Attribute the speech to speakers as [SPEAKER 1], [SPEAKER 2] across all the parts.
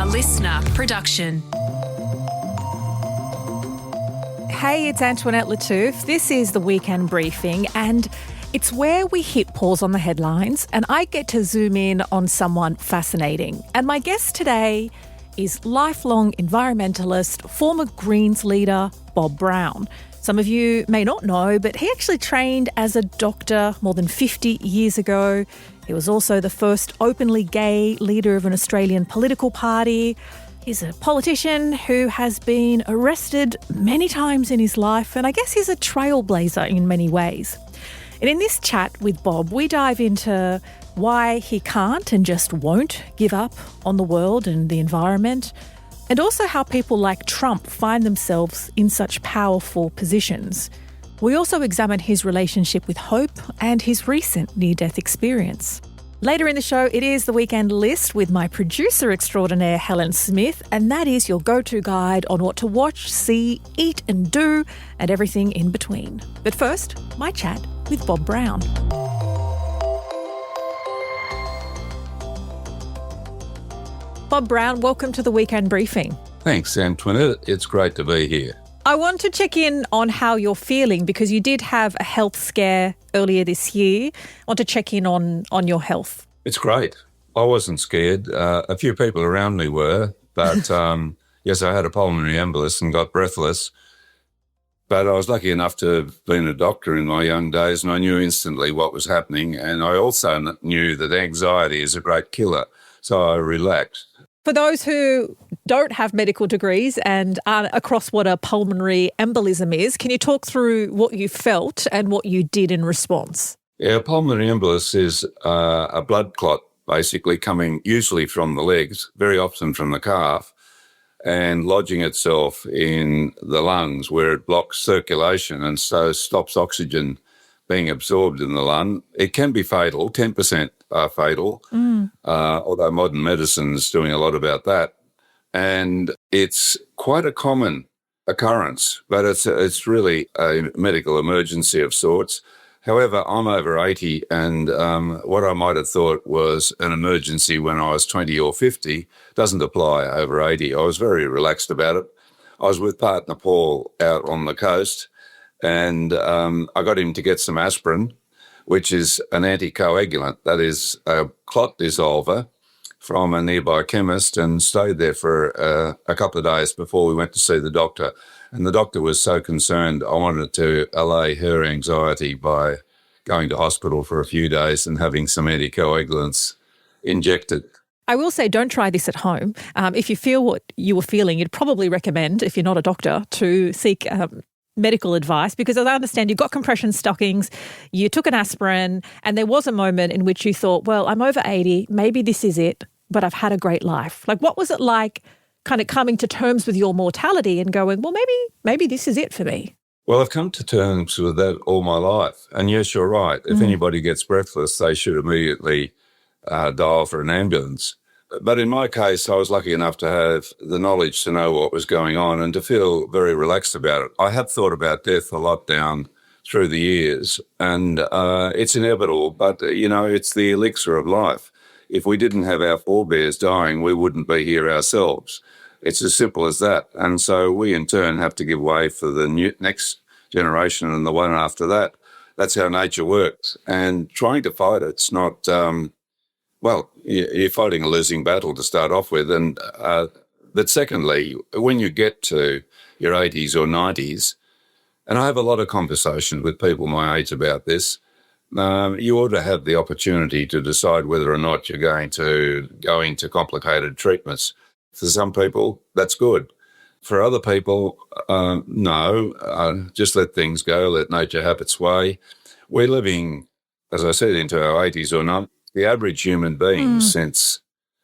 [SPEAKER 1] a listener production.
[SPEAKER 2] Hey, it's Antoinette Lattouf. This is the Weekend Briefing, and it's where we hit pause on the headlines and I get to zoom in on someone fascinating. And my guest today is lifelong environmentalist, former Greens leader, Bob Brown. Some of you may not know, but he actually trained as a doctor more than 50 years ago. He was also the first openly gay leader of an Australian political party. He's a politician who has been arrested many times in his life, and I guess he's a trailblazer in many ways. And in this chat with Bob, we dive into why he can't and just won't give up on the world and the environment, and also how people like Trump find themselves in such powerful positions. We also examine his relationship with hope and his recent near-death experience. Later in the show, it is the Weekend List with my producer extraordinaire, Helen Smith, and that is your go-to guide on what to watch, see, eat and do, and everything in between. But first, my chat with Bob Brown. Bob Brown, welcome to the Weekend Briefing.
[SPEAKER 3] Thanks, Antoinette. It's great to be here.
[SPEAKER 2] I want to check in on how you're feeling because you did have a health scare earlier this year. I want to check in on your health.
[SPEAKER 3] It's great. I wasn't scared. A few people around me were, but yes, I had a pulmonary embolus and got breathless. But I was lucky enough to have been a doctor in my young days, and I knew instantly what was happening. And I also knew that anxiety is a great killer, so I relaxed.
[SPEAKER 2] For those who don't have medical degrees and aren't across what a pulmonary embolism is, can you talk through what you felt and what you did in response?
[SPEAKER 3] Yeah, pulmonary embolus is a blood clot basically coming usually from the legs, very often from the calf, and lodging itself in the lungs where it blocks circulation and so stops oxygen being absorbed in the lung. It can be fatal, 10% are fatal, although modern medicine's doing a lot about that. And it's quite a common occurrence, but it's really a medical emergency of sorts. However, I'm over 80, and what I might have thought was an emergency when I was 20 or 50 doesn't apply over 80. I was very relaxed about it. I was with partner Paul out on the coast, and I got him to get some aspirin, which is an anticoagulant. That is a clot dissolver from a nearby chemist, and stayed there for a couple of days before we went to see the doctor. And the doctor was so concerned, I wanted to allay her anxiety by going to hospital for a few days and having some anticoagulants injected.
[SPEAKER 2] I will say don't try this at home. If you feel what you were feeling, you'd probably recommend, if you're not a doctor, to seek medical advice, because as I understand, you got compression stockings, you took an aspirin, and there was a moment in which you thought, well, I'm over 80, maybe this is it, but I've had a great life. Like, what was it like kind of coming to terms with your mortality and going, well, maybe this is it for me?
[SPEAKER 3] Well, I've come to terms with that all my life. And yes, you're right. If anybody gets breathless, they should immediately dial for an ambulance. But in my case, I was lucky enough to have the knowledge to know what was going on and to feel very relaxed about it. I have thought about death a lot down through the years, and it's inevitable, but, it's the elixir of life. If we didn't have our forebears dying, we wouldn't be here ourselves. It's as simple as that. And so we, in turn, have to give way for the next generation and the one after that. That's how nature works. And trying to fight it's not... you're fighting a losing battle to start off with. But secondly, when you get to your 80s or 90s, and I have a lot of conversations with people my age about this, you ought to have the opportunity to decide whether or not you're going to go into complicated treatments. For some people, that's good. For other people, no, just let things go, let nature have its way. We're living, as I said, into our 80s or 90s. The average human being, since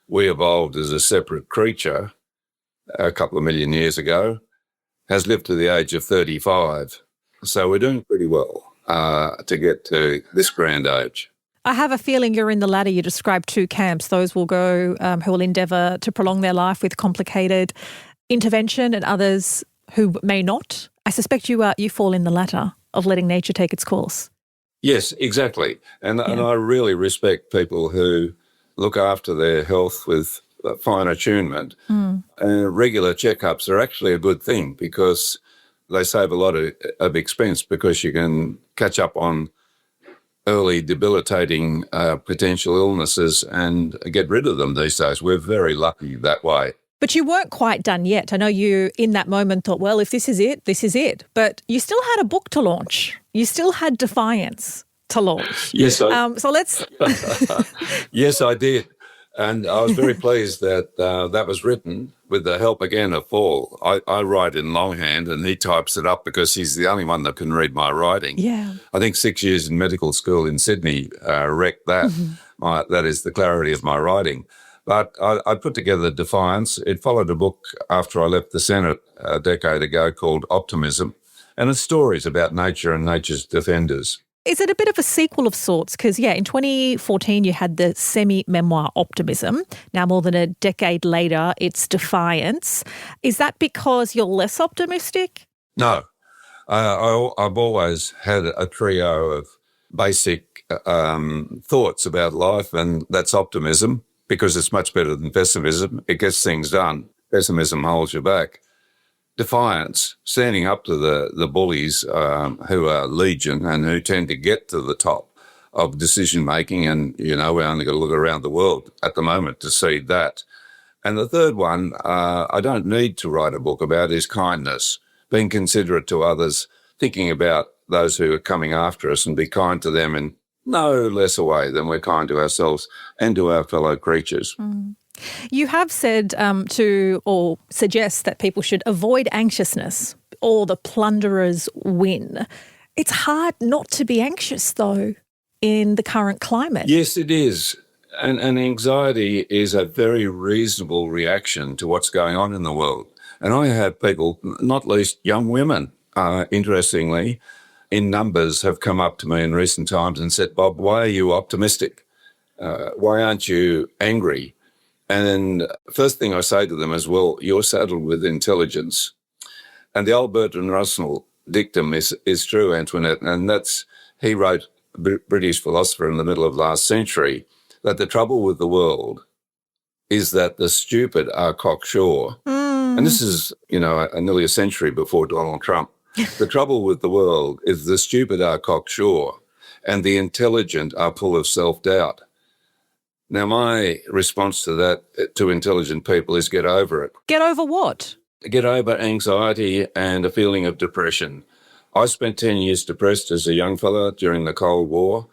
[SPEAKER 3] we evolved as a separate creature a couple of million years ago, has lived to the age of 35. So we're doing pretty well to get to this grand age.
[SPEAKER 2] I have a feeling you're in the latter. You described two camps. Those will go who will endeavour to prolong their life with complicated intervention, and others who may not. I suspect you fall in the latter of letting nature take its course.
[SPEAKER 3] Yes, exactly. And I really respect people who look after their health with fine attunement. Regular checkups are actually a good thing because they save a lot of expense because you can catch up on early debilitating potential illnesses and get rid of them these days. We're very lucky that way.
[SPEAKER 2] But you weren't quite done yet. I know you, in that moment, thought, well, if this is it, this is it. But you still had a book to launch. You still had Defiance to launch.
[SPEAKER 3] Yes,
[SPEAKER 2] so let's...
[SPEAKER 3] Yes, I did. And I was very pleased that that was written with the help, again, of Paul. I write in longhand and he types it up because he's the only one that can read my writing.
[SPEAKER 2] Yeah.
[SPEAKER 3] I think 6 years in medical school in Sydney wrecked that. That is the clarity of my writing. But I put together Defiance. It followed a book after I left the Senate a decade ago called Optimism, and it's stories about nature and nature's defenders.
[SPEAKER 2] Is it a bit of a sequel of sorts? Because, in 2014 you had the semi-memoir Optimism. Now, more than a decade later, it's Defiance. Is that because you're less optimistic?
[SPEAKER 3] No. I've always had a trio of basic thoughts about life, and that's optimism, because it's much better than pessimism. It gets things done. Pessimism holds you back. Defiance, standing up to the bullies who are legion and who tend to get to the top of decision-making. And, we only got to look around the world at the moment to see that. And the third one, I don't need to write a book about, is kindness, being considerate to others, thinking about those who are coming after us and be kind to them in no less a way than we're kind to ourselves and to our fellow creatures.
[SPEAKER 2] You have said or suggest that people should avoid anxiousness or the plunderers win. It's hard not to be anxious, though, in the current climate.
[SPEAKER 3] Yes, it is. And anxiety is a very reasonable reaction to what's going on in the world. And I have people, not least young women, interestingly, in numbers, have come up to me in recent times and said, Bob, why are you optimistic? Why aren't you angry? And first thing I say to them is, well, you're saddled with intelligence. And the old Bertrand Russell dictum is true, Antoinette, and he wrote, British philosopher in the middle of last century, that the trouble with the world is that the stupid are cocksure. And this is, nearly a century before Donald Trump. The trouble with the world is the stupid are cocksure and the intelligent are full of self-doubt. Now, my response to that, to intelligent people, is get over it.
[SPEAKER 2] Get over what?
[SPEAKER 3] Get over anxiety and a feeling of depression. I spent 10 years depressed as a young fella during the Cold War,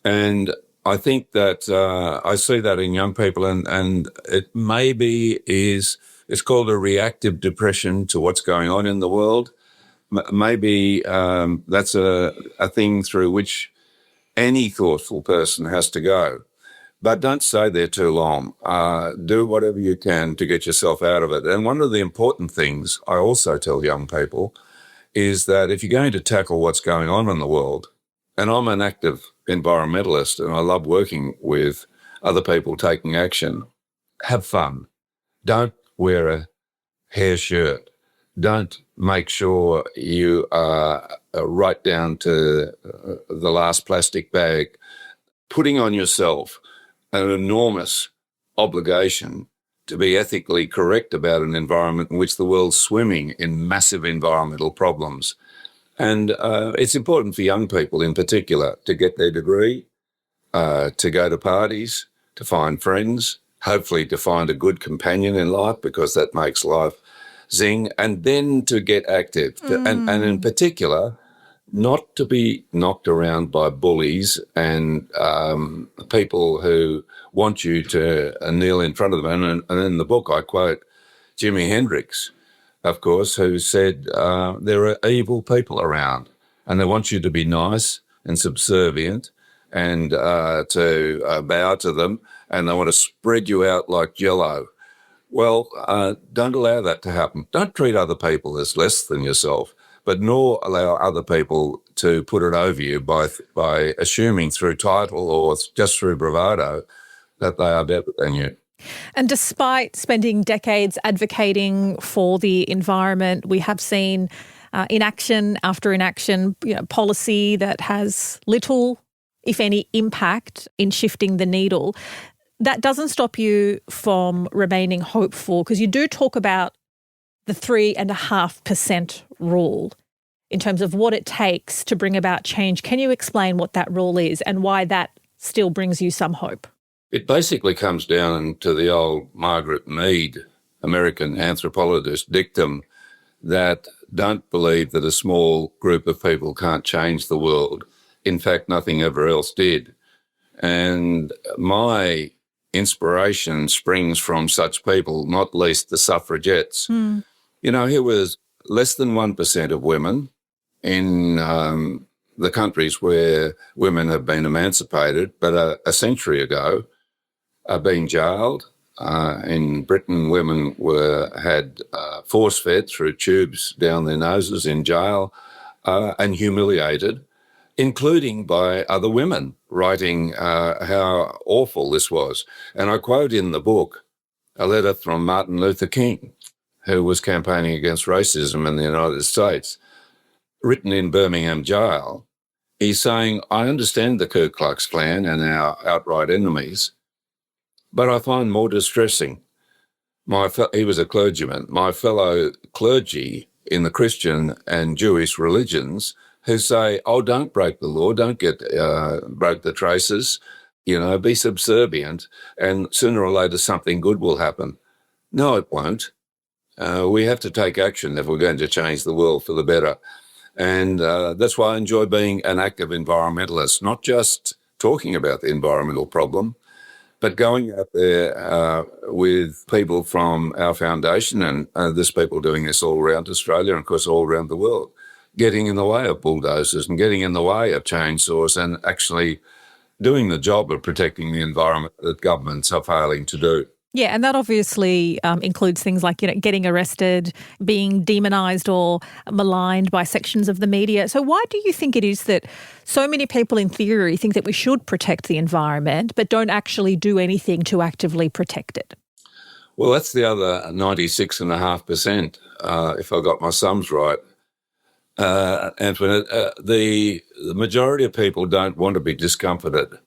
[SPEAKER 3] and I think that I see that in young people, and it maybe it's called a reactive depression to what's going on in the world. Maybe that's a thing through which any thoughtful person has to go. But don't stay there too long. Do whatever you can to get yourself out of it. And one of the important things I also tell young people is that if you're going to tackle what's going on in the world, and I'm an active environmentalist and I love working with other people taking action, have fun. Don't wear a hair shirt. Don't make sure you are right down to the last plastic bag. Putting on yourself an enormous obligation to be ethically correct about an environment in which the world's swimming in massive environmental problems. And it's important for young people in particular to get their degree, to go to parties, to find friends, hopefully to find a good companion in life, because that makes life zing, and then to get active. And in particular, not to be knocked around by bullies and people who want you to kneel in front of them. And in the book, I quote Jimi Hendrix, of course, who said, there are evil people around and they want you to be nice and subservient and to bow to them, and they want to spread you out like jello. Well, don't allow that to happen. Don't treat other people as less than yourself, but nor allow other people to put it over you by assuming through title or just through bravado that they are better than you.
[SPEAKER 2] And despite spending decades advocating for the environment, we have seen inaction after inaction, policy that has little, if any, impact in shifting the needle. that doesn't stop you from remaining hopeful, because you do talk about the 3.5% rule in terms of what it takes to bring about change. Can you explain what that rule is and why that still brings you some hope?
[SPEAKER 3] It basically comes down to the old Margaret Mead, American anthropologist, dictum that don't believe that a small group of people can't change the world. In fact, nothing ever else did. And my inspiration springs from such people, not least the suffragettes. You know, here was less than 1% of women in the countries where women have been emancipated, but a century ago are being jailed. In Britain, women had force-fed through tubes down their noses in jail and humiliated, including by other women, writing how awful this was. And I quote in the book a letter from Martin Luther King, who was campaigning against racism in the United States, written in Birmingham jail. He's saying, I understand the Ku Klux Klan and our outright enemies, but I find more distressing. He was a clergyman. My fellow clergy in the Christian and Jewish religions who say, oh, don't break the law, don't break the traces, be subservient, and sooner or later something good will happen. No, it won't. We have to take action if we're going to change the world for the better. And that's why I enjoy being an active environmentalist, not just talking about the environmental problem, but going out there with people from our foundation, and there's people doing this all around Australia and, of course, all around the world, getting in the way of bulldozers and getting in the way of chainsaws and actually doing the job of protecting the environment that governments are failing to do.
[SPEAKER 2] Yeah, and that obviously includes things like, getting arrested, being demonised or maligned by sections of the media. So why do you think it is that so many people in theory think that we should protect the environment but don't actually do anything to actively protect it?
[SPEAKER 3] Well, that's the other 96.5%, if I got my sums right. Antoinette, the majority of people don't want to be discomforted.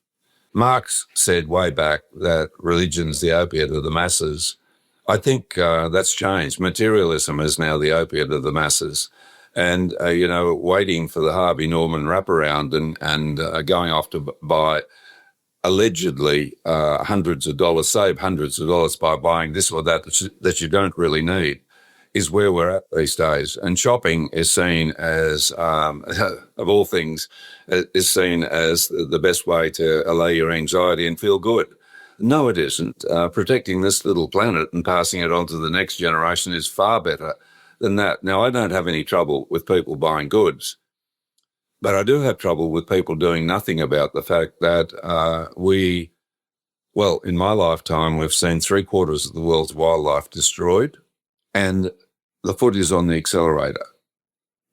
[SPEAKER 3] Marx said way back that religion's the opiate of the masses. I think that's changed. Materialism is now the opiate of the masses. And, waiting for the Harvey Norman wraparound and going off to buy allegedly hundreds of dollars, save hundreds of dollars by buying this or that you don't really need, is where we're at these days. And shopping is seen as, of all things, is seen as the best way to allay your anxiety and feel good. No, it isn't. Protecting this little planet and passing it on to the next generation is far better than that. Now, I don't have any trouble with people buying goods, but I do have trouble with people doing nothing about the fact that in my lifetime, we've seen 3/4 of the world's wildlife destroyed, and the foot is on the accelerator.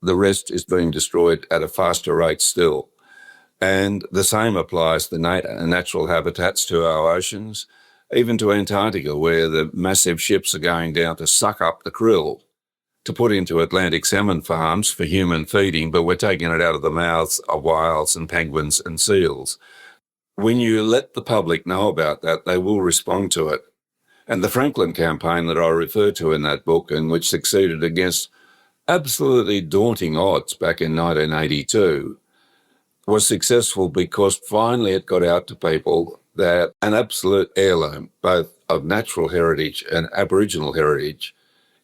[SPEAKER 3] The rest is being destroyed at a faster rate still. And the same applies to natural habitats, to our oceans, even to Antarctica, where the massive ships are going down to suck up the krill to put into Atlantic salmon farms for human feeding, but we're taking it out of the mouths of whales and penguins and seals. When you let the public know about that, they will respond to it. And the Franklin campaign that I refer to in that book, and which succeeded against absolutely daunting odds back in 1982, was successful because finally it got out to people that an absolute heirloom, both of natural heritage and Aboriginal heritage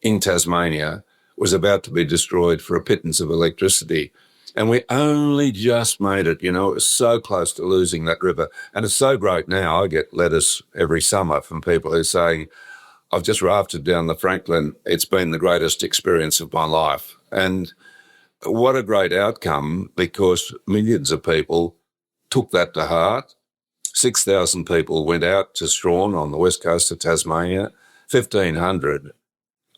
[SPEAKER 3] in Tasmania, was about to be destroyed for a pittance of electricity. And we only just made it, it was so close to losing that river. And it's so great now. I get letters every summer from people who say, I've just rafted down the Franklin. It's been the greatest experience of my life. And what a great outcome, because millions of people took that to heart. 6,000 people went out to Strahan on the west coast of Tasmania. 1,500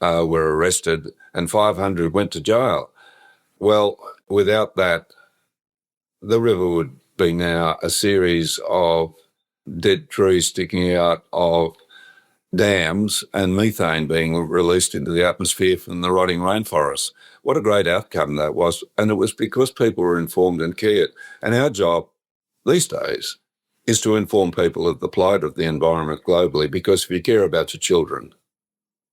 [SPEAKER 3] were arrested and 500 went to jail. Well, without that, the river would be now a series of dead trees sticking out of dams and methane being released into the atmosphere from the rotting rainforests. What a great outcome that was. And it was because people were informed and cared. And our job these days is to inform people of the plight of the environment globally, because if you care about your children,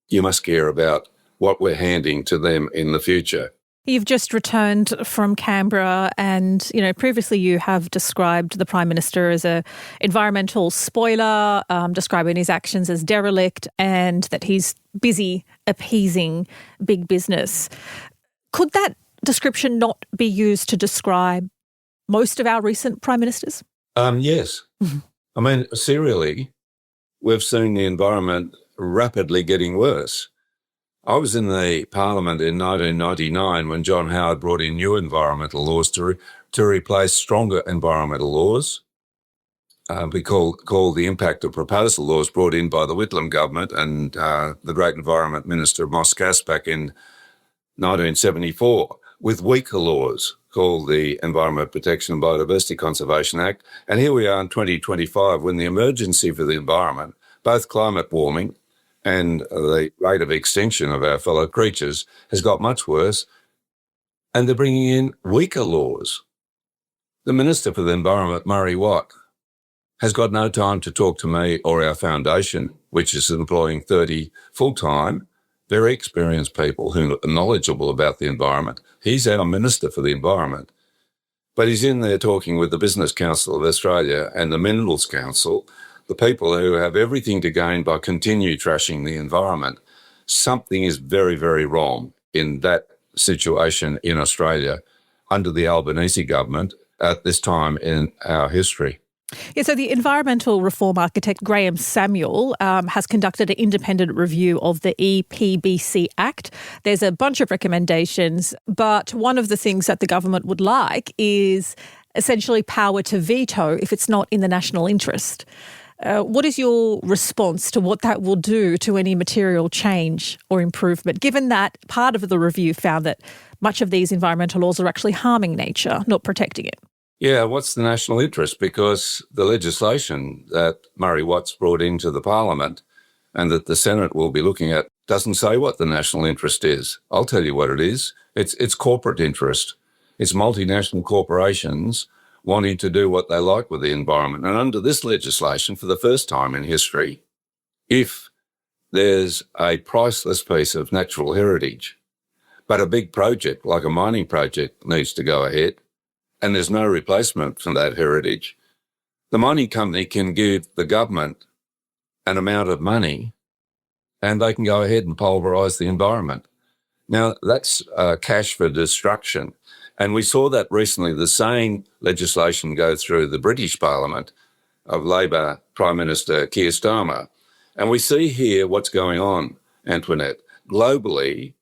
[SPEAKER 3] you must care about what we're handing to them in the future.
[SPEAKER 2] You've just returned from Canberra and, previously you have described the Prime Minister as a environmental spoiler, describing his actions as derelict and that he's busy appeasing big business. Could that description not be used to describe most of our recent Prime Ministers?
[SPEAKER 3] Yes. I mean, serially, we've seen the environment rapidly getting worse. I was in the Parliament in 1999 when John Howard brought in new environmental laws to replace stronger environmental laws. We called the impact of proposal laws brought in by the Whitlam government and the great Environment Minister Moss Cass back in 1974, with weaker laws called the Environment Protection and Biodiversity Conservation Act. And here we are in 2025 when the emergency for the environment, both climate warming and the rate of extinction of our fellow creatures, has got much worse, and they're bringing in weaker laws. The Minister for the Environment, Murray Watt, has got no time to talk to me or our foundation, which is employing 30 full-time, very experienced people who are knowledgeable about the environment. He's our Minister for the Environment. But he's in there talking with the Business Council of Australia and the Minerals Council, the people who have everything to gain by continue trashing the environment. Something is very, very wrong in that situation in Australia under the Albanese government at this time in our history.
[SPEAKER 2] Yeah, so the environmental reform architect Graham Samuel has conducted an independent review of the EPBC Act. There's a bunch of recommendations, but one of the things that the government would like is essentially power to veto if it's not in the national interest. What is your response to what that will do to any material change or improvement, given that part of the review found that much of these environmental laws are actually harming nature, not protecting it?
[SPEAKER 3] Yeah, what's the national interest? Because the legislation that Murray Watt's brought into the Parliament and that the Senate will be looking at doesn't say what the national interest is. I'll tell you what it is. It's corporate interest. It's multinational corporations wanting to do what they like with the environment. And under this legislation, for the first time in history, if there's a priceless piece of natural heritage, but a big project like a mining project needs to go ahead, and there's no replacement for that heritage, the mining company can give the government an amount of money and they can go ahead and pulverise the environment. Now, that's cash for destruction. And we saw that recently, the same legislation go through the British Parliament of Labor Prime Minister Keir Starmer. And we see here what's going on, Antoinette. Globally,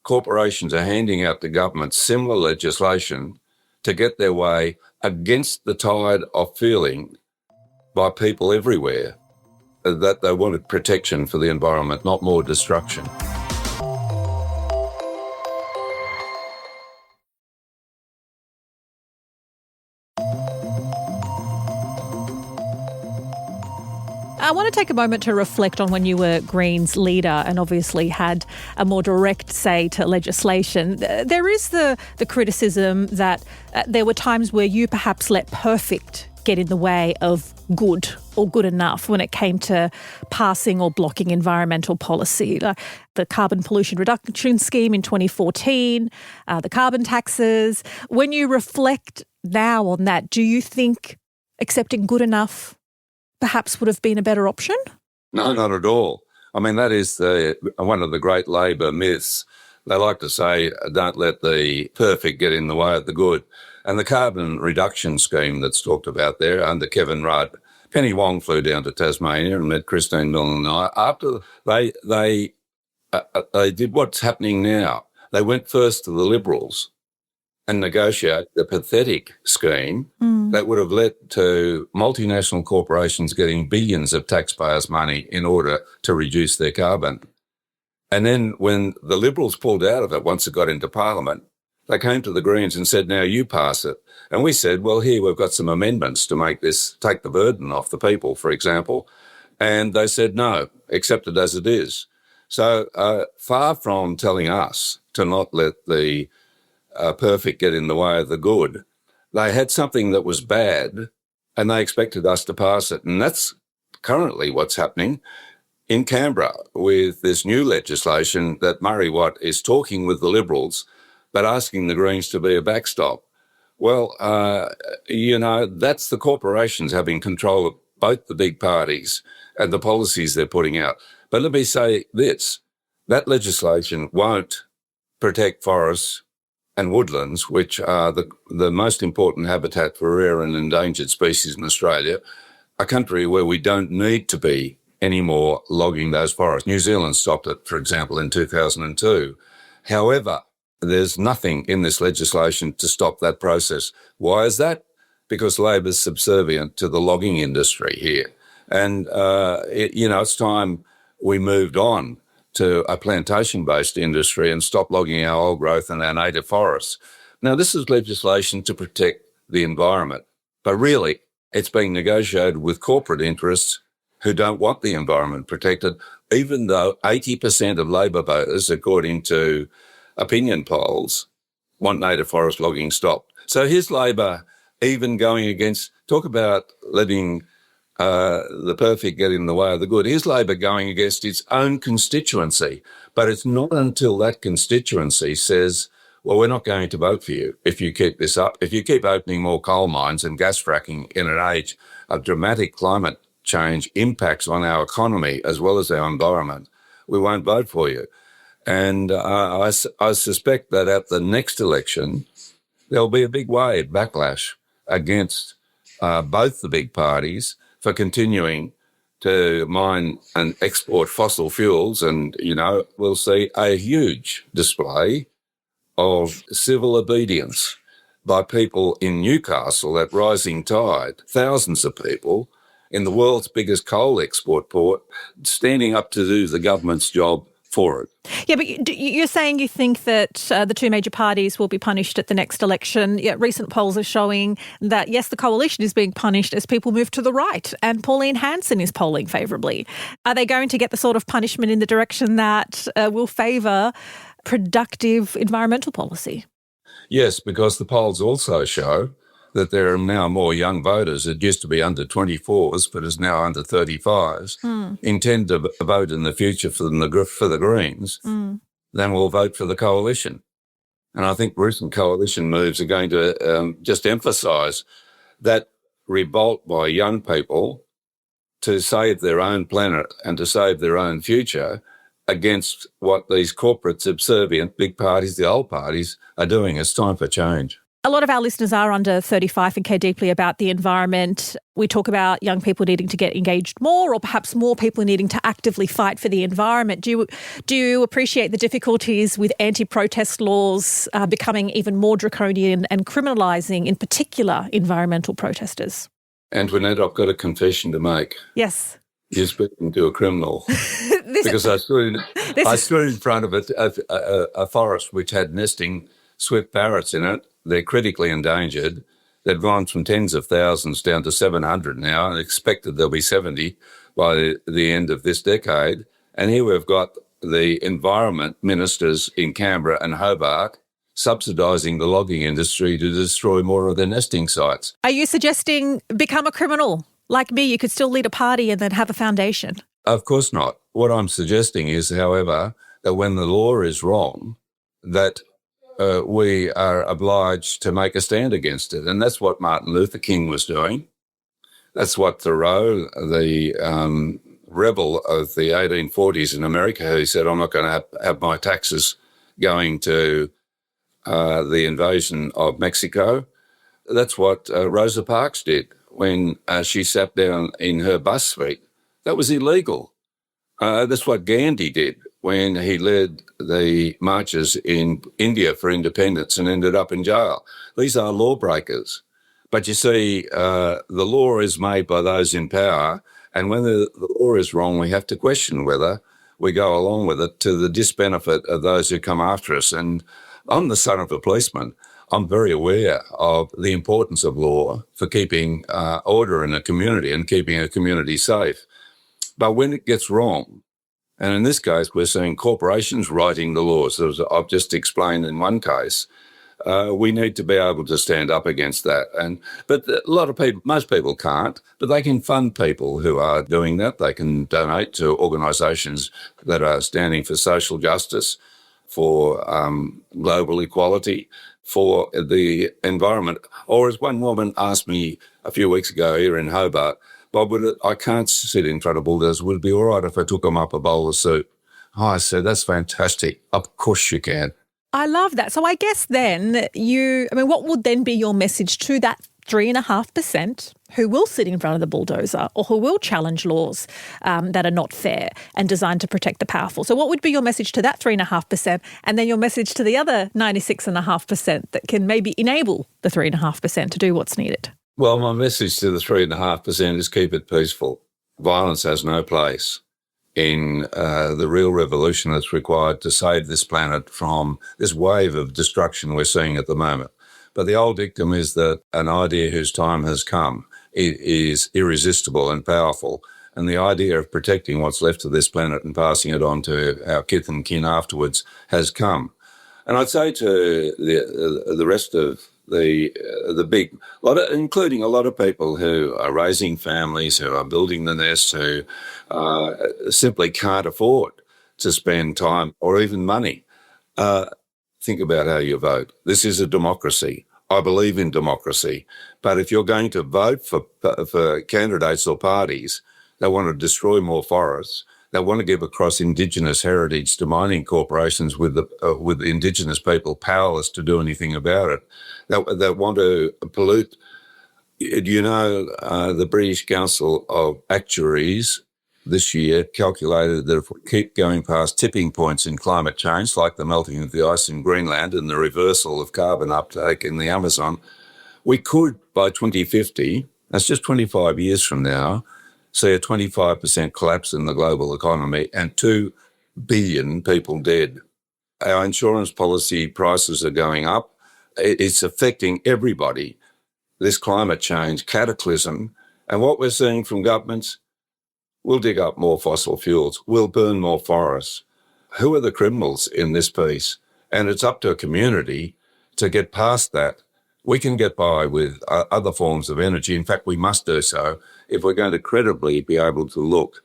[SPEAKER 3] corporations are handing out to governments similar legislation to get their way against the tide of feeling by people everywhere that they wanted protection for the environment, not more destruction.
[SPEAKER 2] I want to take a moment to reflect on when you were Greens leader and obviously had a more direct say to legislation. There is the criticism that there were times where you perhaps let perfect get in the way of good or good enough when it came to passing or blocking environmental policy. The carbon pollution reduction scheme in 2014, the carbon taxes. When you reflect now on that, do you think accepting good enough perhaps would have been a better option?
[SPEAKER 3] No, not at all. I mean, that is one of the great Labor myths. They like to say, don't let the perfect get in the way of the good. And the carbon reduction scheme that's talked about there under Kevin Rudd, Penny Wong flew down to Tasmania and met Christine Milne and I. After they did what's happening now, they went first to the Liberals and negotiate the pathetic scheme that would have led to multinational corporations getting billions of taxpayers' money in order to reduce their carbon. And then when the Liberals pulled out of it, once it got into Parliament, they came to the Greens and said, now you pass it. And we said, well, here we've got some amendments to make this, take the burden off the people, for example. And they said, no, accept it as it is. So far from telling us to not let the perfect get in the way of the good, they had something that was bad and they expected us to pass it. And that's currently what's happening in Canberra with this new legislation that Murray Watt is talking with the Liberals, but asking the Greens to be a backstop. Well, that's the corporations having control of both the big parties and the policies they're putting out. But let me say this, that legislation won't protect forests and woodlands, which are the most important habitat for rare and endangered species in Australia, a country where we don't need to be anymore logging those forests. New Zealand stopped it, for example, in 2002. However, there's nothing in this legislation to stop that process. Why is that? Because Labor's subservient to the logging industry here. And, it's time we moved on to a plantation-based industry and stop logging our old growth and our native forests. Now, this is legislation to protect the environment, but really it's being negotiated with corporate interests who don't want the environment protected, even though 80% of Labor voters, according to opinion polls, want native forest logging stopped. So here's Labor even going against, talk about letting the perfect get in the way of the good. Here's Labor going against its own constituency, but it's not until that constituency says, well, we're not going to vote for you if you keep this up. If you keep opening more coal mines and gas fracking in an age of dramatic climate change impacts on our economy as well as our environment, we won't vote for you. And I suspect that at the next election, there'll be a big wave backlash against both the big parties for continuing to mine and export fossil fuels. And, we'll see a huge display of civil obedience by people in Newcastle at rising tide, thousands of people in the world's biggest coal export port standing up to do the government's job for it.
[SPEAKER 2] Yeah, but you're saying you think that the two major parties will be punished at the next election. Yeah, recent polls are showing that, yes, the coalition is being punished as people move to the right, and Pauline Hanson is polling favourably. Are they going to get the sort of punishment in the direction that will favour productive environmental policy?
[SPEAKER 3] Yes, because the polls also show that there are now more young voters. It used to be under 24s, but is now under 35s, intend to vote in the future for the Greens, then will vote for the coalition. And I think recent coalition moves are going to just emphasise that revolt by young people to save their own planet and to save their own future against what these corporate subservient big parties, the old parties, are doing. It's time for change.
[SPEAKER 2] A lot of our listeners are under 35 and care deeply about the environment. We talk about young people needing to get engaged more, or perhaps more people needing to actively fight for the environment. Do you appreciate the difficulties with anti-protest laws becoming even more draconian and criminalising, in particular, environmental protesters?
[SPEAKER 3] Antoinette, I've got a confession to make.
[SPEAKER 2] Yes.
[SPEAKER 3] You're speaking to a criminal. Because I stood in front of a forest which had nesting swift parrots in it. They're critically endangered. They've gone from tens of thousands down to 700 now, and expected there'll be 70 by the end of this decade. And here we've got the environment ministers in Canberra and Hobart subsidising the logging industry to destroy more of their nesting sites.
[SPEAKER 2] Are you suggesting become a criminal? Like me, you could still lead a party and then have a foundation.
[SPEAKER 3] Of course not. What I'm suggesting is, however, that when the law is wrong, that we are obliged to make a stand against it. And that's what Martin Luther King was doing. That's what Thoreau, the rebel of the 1840s in America, who said, I'm not going to have my taxes going to the invasion of Mexico. That's what Rosa Parks did when she sat down in her bus suite. That was illegal. That's what Gandhi did when he led the marches in India for independence and ended up in jail. These are lawbreakers. But you see, the law is made by those in power, and when the law is wrong, we have to question whether we go along with it to the disbenefit of those who come after us. And I'm the son of a policeman. I'm very aware of the importance of law for keeping order in a community and keeping a community safe. But when it gets wrong, and in this case, we're seeing corporations writing the laws, as I've just explained in one case, We need to be able to stand up against that. But a lot of people, most people can't, but they can fund people who are doing that. They can donate to organisations that are standing for social justice, for global equality, for the environment. Or as one woman asked me a few weeks ago here in Hobart, Bob, I can't sit in front of bulldozers. Would it be all right if I took them up a bowl of soup? Oh, I said, that's fantastic. Of course you can.
[SPEAKER 2] I love that. So I guess then what would then be your message to that 3.5% who will sit in front of the bulldozer or who will challenge laws that are not fair and designed to protect the powerful? So what would be your message to that 3.5% and then your message to the other 96.5% that can maybe enable the 3.5% to do what's needed?
[SPEAKER 3] Well, my message to the 3.5% is keep it peaceful. Violence has no place in the real revolution that's required to save this planet from this wave of destruction we're seeing at the moment. But the old dictum is that an idea whose time has come is irresistible and powerful. And the idea of protecting what's left of this planet and passing it on to our kith and kin afterwards has come. And I'd say to the rest of the big lot, including a lot of people who are raising families, who are building the nest, who simply can't afford to spend time or even money. Think about how you vote. This is a democracy. I believe in democracy. But if you're going to vote for candidates or parties that want to destroy more forests, that want to give across Indigenous heritage to mining corporations with Indigenous people powerless to do anything about it, that want to pollute. The British Council of Actuaries this year calculated that if we keep going past tipping points in climate change, like the melting of the ice in Greenland and the reversal of carbon uptake in the Amazon, we could, by 2050, that's just 25 years from now, see a 25% collapse in the global economy and 2 billion people dead. Our insurance policy prices are going up. It's affecting everybody, this climate change cataclysm. And what we're seeing from governments, we'll dig up more fossil fuels, we'll burn more forests. Who are the criminals in this piece? And it's up to a community to get past that. We can get by with other forms of energy. In fact, we must do so if we're going to credibly be able to look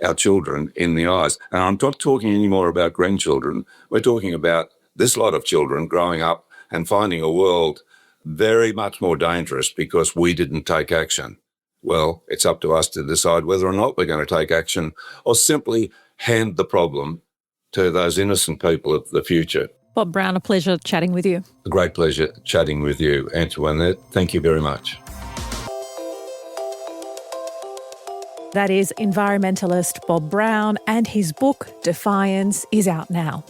[SPEAKER 3] our children in the eyes. And I'm not talking anymore about grandchildren. We're talking about this lot of children growing up and finding a world very much more dangerous because we didn't take action. Well, it's up to us to decide whether or not we're going to take action or simply hand the problem to those innocent people of the future.
[SPEAKER 2] Bob Brown, a pleasure chatting with you.
[SPEAKER 3] A great pleasure chatting with you, Antoinette. Thank you very much.
[SPEAKER 2] That is environmentalist Bob Brown, and his book, Defiance, is out now.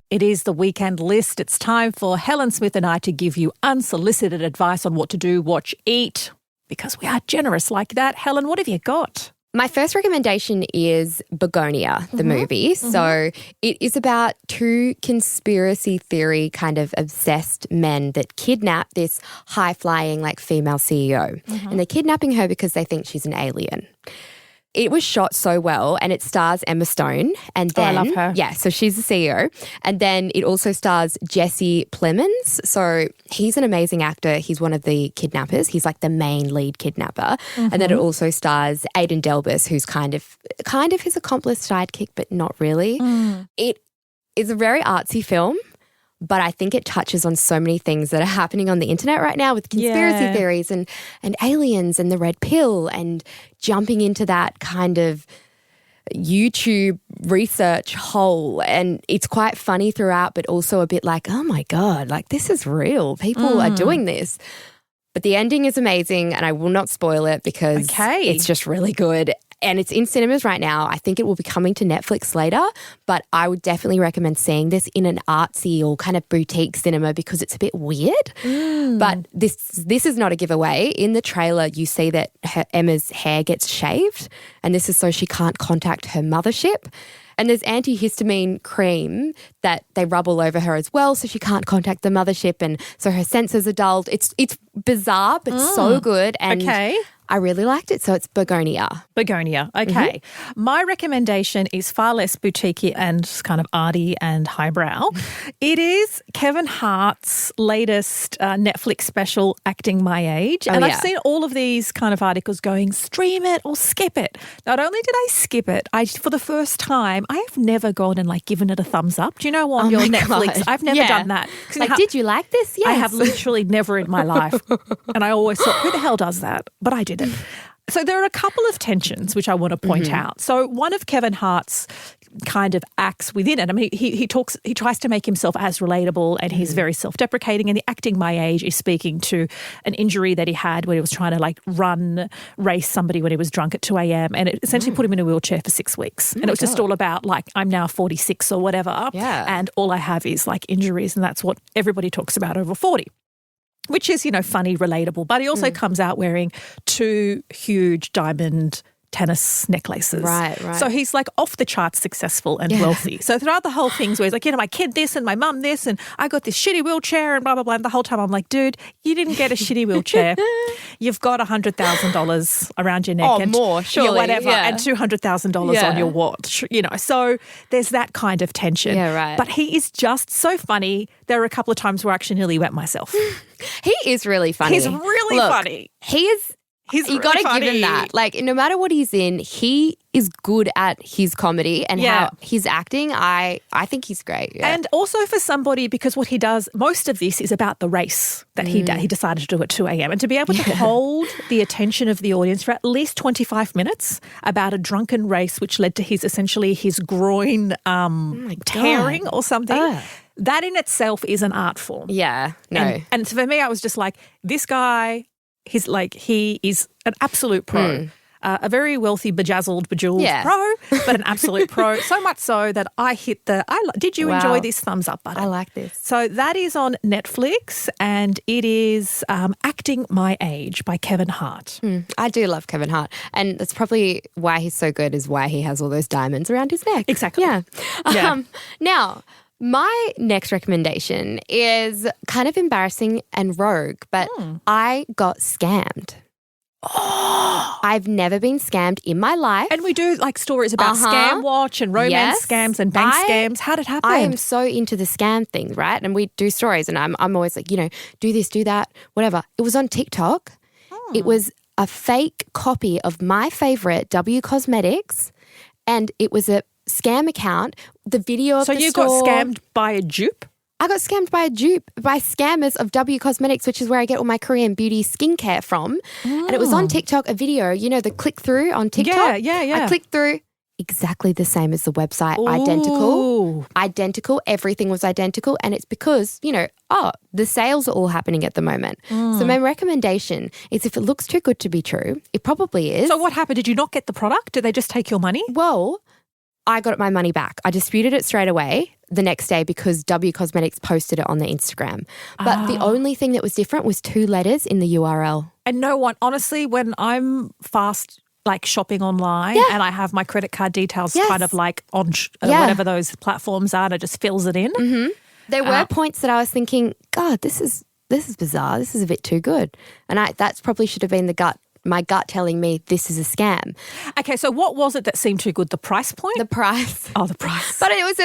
[SPEAKER 2] It is the weekend list. It's time for Helen Smith and I to give you unsolicited advice on what to do, watch, eat, because we are generous like that. Helen, what have you got?
[SPEAKER 1] My first recommendation is Bugonia, the movie. So it is about 2 conspiracy theory kind of obsessed men that kidnap this high-flying female CEO. And they're kidnapping her because they think she's an alien. It was shot so well, and it stars Emma Stone. And then,
[SPEAKER 2] I love her.
[SPEAKER 1] Yeah, so she's the CEO. And then it also stars Jesse Plemons. So he's an amazing actor. He's one of the kidnappers. He's the main lead kidnapper. And then it also stars Aidan Delbus, who's kind of his accomplice sidekick, but not really. It is a very artsy film. But I think it touches on so many things that are happening on the internet right now with conspiracy theories and aliens and the red pill and jumping into that kind of YouTube research hole. And it's quite funny throughout, but also a bit oh my God, this is real. People are doing this. But the ending is amazing, and I will not spoil it because it's just really good. And it's in cinemas right now. I think it will be coming to Netflix later, but I would definitely recommend seeing this in an artsy or kind of boutique cinema because it's a bit weird. But this is not a giveaway. In the trailer, you see that Emma's hair gets shaved, and this is so she can't contact her mothership. And there's antihistamine cream that they rub all over her as well so she can't contact the mothership, and so her senses are dulled. It's bizarre but so good, and I really liked it. So it's Bugonia.
[SPEAKER 2] Begonia. Okay. My recommendation is far less boutiquey and kind of arty and highbrow. It is Kevin Hart's latest Netflix special, Acting My Age. And I've seen all of these kind of articles going, stream it or skip it. Not only did I skip it, for the first time, I have never gone and given it a thumbs up. Do you know on your Netflix?
[SPEAKER 1] God.
[SPEAKER 2] I've never done that.
[SPEAKER 1] Did you like this? Yes.
[SPEAKER 2] I have literally never in my life. And I always thought, who the hell does that? But I did it. So there are a couple of tensions which I want to point out. So one of Kevin Hart's kind of acts within it. I mean, he tries to make himself as relatable, and he's very self-deprecating. And the Acting My Age is speaking to an injury that he had when he was trying to race somebody when he was drunk at 2 a.m. and it essentially put him in a wheelchair for 6 weeks. And it was just all about I'm now 46 or whatever.
[SPEAKER 1] Yeah.
[SPEAKER 2] And all I have is injuries, and that's what everybody talks about over 40. Which is, funny, relatable. But he also comes out wearing 2 huge diamond tennis necklaces.
[SPEAKER 1] Right.
[SPEAKER 2] So he's off the charts successful and wealthy. So throughout the whole thing, where he's my kid this and my mum this and I got this shitty wheelchair and blah, blah, blah. And the whole time I'm dude, you didn't get a shitty wheelchair. You've got $100,000 around your neck.
[SPEAKER 1] Oh, more, surely.
[SPEAKER 2] Whatever.
[SPEAKER 1] Yeah.
[SPEAKER 2] And $200,000 on your watch. So there's that kind of tension.
[SPEAKER 1] Yeah, right.
[SPEAKER 2] But he is just so funny. There are a couple of times where I actually nearly wet myself.
[SPEAKER 1] He is really funny.
[SPEAKER 2] He's really funny.
[SPEAKER 1] You
[SPEAKER 2] really
[SPEAKER 1] got to
[SPEAKER 2] funny.
[SPEAKER 1] give him that. No matter what he's in, he is good at his comedy and how he's acting. I think he's great. Yeah.
[SPEAKER 2] And also for somebody, because what he does, most of this is about the race that he decided to do at 2 a.m. And to be able to hold the attention of the audience for at least 25 minutes about a drunken race which led to his groin tearing or something. That in itself is an art form.
[SPEAKER 1] Yeah, no.
[SPEAKER 2] And for me, I was just this guy, he is an absolute pro. A very wealthy, bejeweled pro, but an absolute pro. So much so that I hit did you enjoy this thumbs up button?
[SPEAKER 1] I like this.
[SPEAKER 2] So that is on Netflix, and it is Acting My Age by Kevin Hart.
[SPEAKER 1] I do love Kevin Hart. And that's probably why he's so good, is why he has all those diamonds around his neck.
[SPEAKER 2] Exactly.
[SPEAKER 1] Yeah. Now, my next recommendation is kind of embarrassing and rogue, but I got scammed. Oh, I've never been scammed in my life.
[SPEAKER 2] And we do stories about Scam Watch and romance scams and bank scams. How did it happen?
[SPEAKER 1] I am so into the scam thing, right? And we do stories, and I'm always do this, do that, whatever. It was on TikTok. It was a fake copy of my favorite W Cosmetics, and it was a scam account. The video of
[SPEAKER 2] so
[SPEAKER 1] the
[SPEAKER 2] you
[SPEAKER 1] store.
[SPEAKER 2] got scammed by a dupe?
[SPEAKER 1] I got scammed by by scammers of W Cosmetics, which is where I get all my Korean beauty skincare from. And it was on TikTok, a video, the click through on TikTok.
[SPEAKER 2] Yeah.
[SPEAKER 1] I clicked through, exactly the same as the website, identical. Everything was identical. And it's because, the sales are all happening at the moment. So my recommendation is, if it looks too good to be true, it probably is.
[SPEAKER 2] So what happened? Did you not get the product? Did they just take your money?
[SPEAKER 1] Well, I got my money back. I disputed it straight away the next day because W Cosmetics posted it on their Instagram. But the only thing that was different was 2 letters in the URL.
[SPEAKER 2] And no one, honestly, when I'm fast shopping online and I have my credit card details kind of on whatever those platforms are, and it just fills it in.
[SPEAKER 1] There were points that I was thinking, God, this is bizarre. This is a bit too good. And that's probably should have been my gut telling me this is a scam.
[SPEAKER 2] Okay, so what was it that seemed too good? The price point?
[SPEAKER 1] The price.
[SPEAKER 2] Oh, the price.
[SPEAKER 1] But it was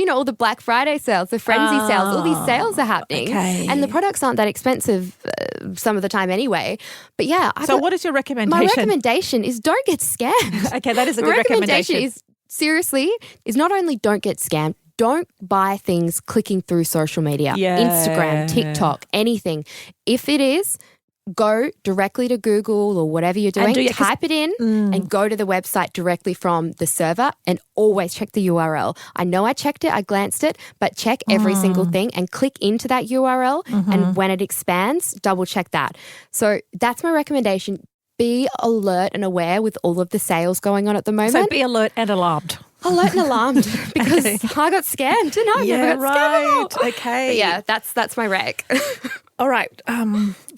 [SPEAKER 1] all the Black Friday sales, the frenzy sales, all these sales are happening. Okay. And the products aren't that expensive some of the time anyway. But yeah.
[SPEAKER 2] What is your recommendation?
[SPEAKER 1] My recommendation is don't get scammed.
[SPEAKER 2] Okay, that is a good recommendation.
[SPEAKER 1] Is not only don't get scammed, don't buy things clicking through social media, Instagram, TikTok, anything. If it is, go directly to Google or whatever you're doing, type it in and go to the website directly from the server, and always check the URL. I know I checked it, I glanced it, but check every single thing and click into that URL, and when it expands, double check that. So that's my recommendation. Be alert and aware with all of the sales going on at the moment.
[SPEAKER 2] So be alert and alarmed.
[SPEAKER 1] Alert and alarmed because I got scammed and I never got scammed.
[SPEAKER 2] Okay.
[SPEAKER 1] But yeah, that's my rec.
[SPEAKER 2] All right.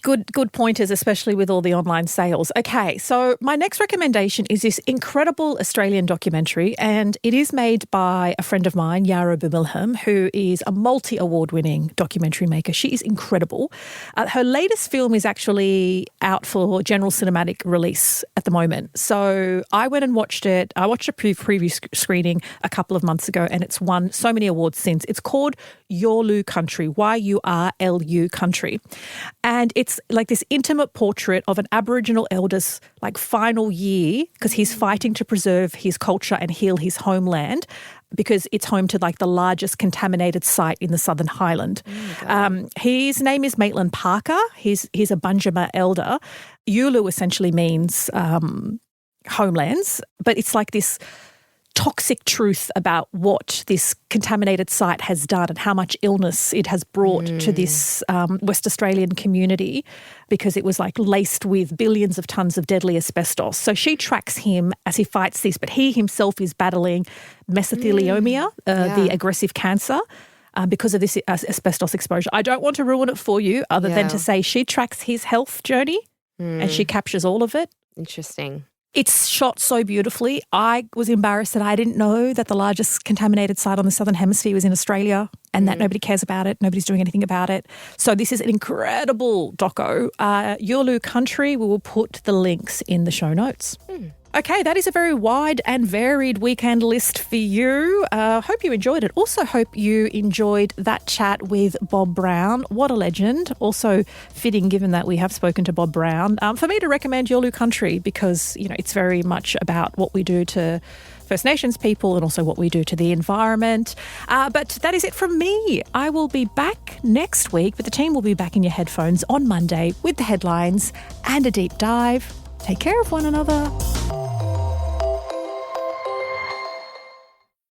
[SPEAKER 2] Good pointers, especially with all the online sales. Okay, so my next recommendation is this incredible Australian documentary, and it is made by a friend of mine, Yara Bumilham, who is a multi-award-winning documentary maker. She is incredible. Her latest film is actually out for general cinematic release at the moment. So I went and watched it. I watched a preview screening a couple of months ago, and it's won so many awards since. It's called Yurlu Country, Yurlu Country. And it's like this intimate portrait of an Aboriginal elder's like final year, because he's fighting to preserve his culture and heal his homeland, because it's home to like the largest contaminated site in the Southern Highland. His name is Maitland Parker. He's a Bunjima elder. Yurlu essentially means homelands, but it's like this toxic truth about what this contaminated site has done and how much illness it has brought to this West Australian community, because it was like laced with billions of tons of deadly asbestos. So she tracks him as he fights this, but he himself is battling mesothelioma, the aggressive cancer, because of this asbestos exposure. I don't want to ruin it for you other than to say she tracks his health journey and she captures all of it.
[SPEAKER 1] Interesting.
[SPEAKER 2] It's shot so beautifully. I was embarrassed that I didn't know that the largest contaminated site on the Southern Hemisphere was in Australia and that nobody cares about it. Nobody's doing anything about it. So this is an incredible doco. Yurlu Country, we will put the links in the show notes. Okay, that is a very wide and varied weekend list for you. Hope you enjoyed it. Also hope you enjoyed that chat with Bob Brown. What a legend. Also fitting, given that we have spoken to Bob Brown, for me to recommend Yurlu Country, because, you know, it's very much about what we do to First Nations people and also what we do to the environment. But that is it from me. I will be back next week, but the team will be back in your headphones on Monday with the headlines and a deep dive. Take care of one another.